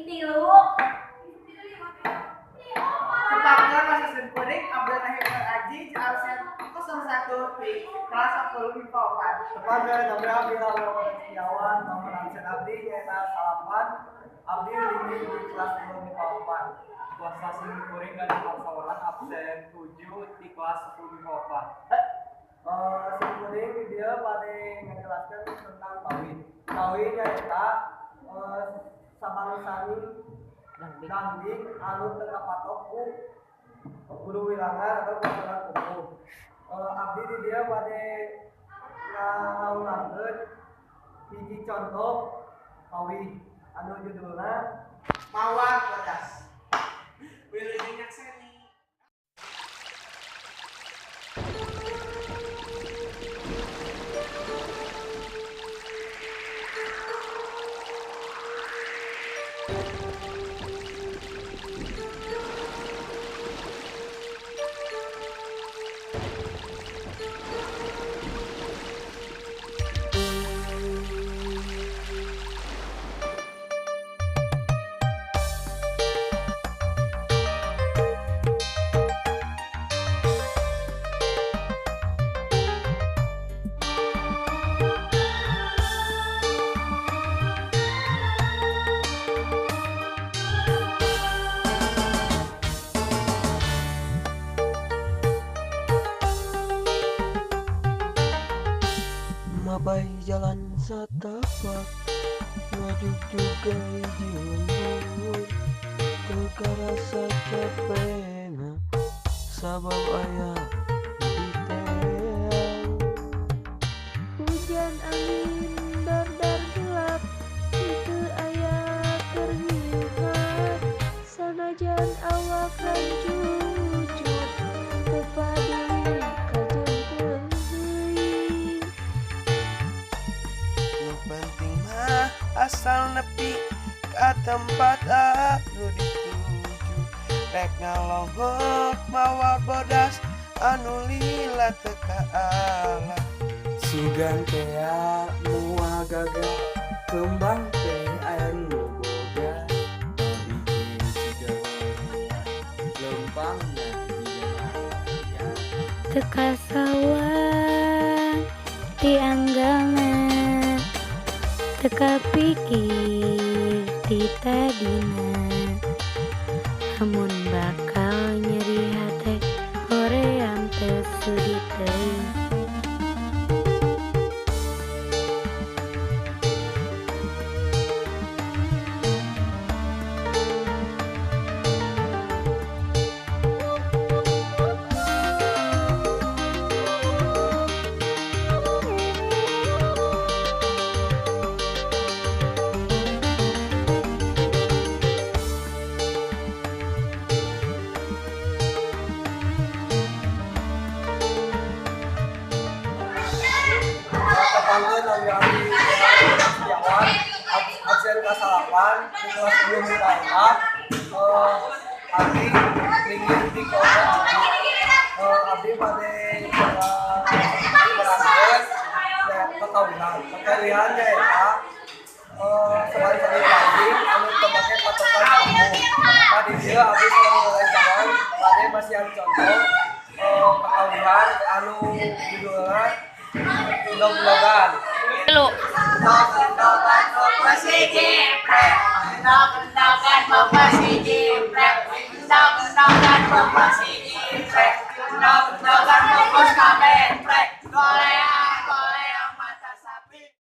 tilu. Kepangkan masa senkuring Abdul Rahim Aji Jalsen 01 di kelas 10 di Papan. Sebagai Nabi Abdi Lawan Setiawan, nomor absen Abdi nyaeta salapan, Abdi lini di kelas 10 di Papan. Puasa kuring dan sawaran absen 7 di kelas 10 di Papan. Simkuring dia pada ngejelaskan tentang tauhid. Tauhid nyaeta sabangsani dangding anu teu kapatok ku guru wilangan atau pasangan kumpul. Abdi di dia pada ngaulangkeun hiji contoh tauhid anu judulna Mawar Bodas. Wilujeng nyakseni. Mabai jalan setapak ngajuk juga hiji lembur teu rasa capena sabab aya di teang. Hujan angin dardar gelap itu aya kerhiuhan sanajan awak rancucut teu paduli kajengkeun heuing. Nu penting mah asal nepi ka tempat anu dituju. Rek ngalongok mawa bodas anu lila teu kaala. Sugan tea mua gagal kembang teh air nu boga bikin siga lempangna di jalan Teka sawang dianggana teka pikir di tadina amun bakal nyeri hate hoream teu sudi teuing. Kepangkeun Nabi Abdi Setiawan, absen kasalapan di kelas 10 di Papan. Abdi linggih di kelas Abdi pada berangkat pekawihan nyaeta sabari lagi anu teu make patokan umum. Tadi dia Abdi selalu lancaran pada masih contoh pekawihan anu judulna Blog-blogan. Blog-blogan Bogasi Jiprek. Blog-blogan Bogasi Jiprek. Blog-blogan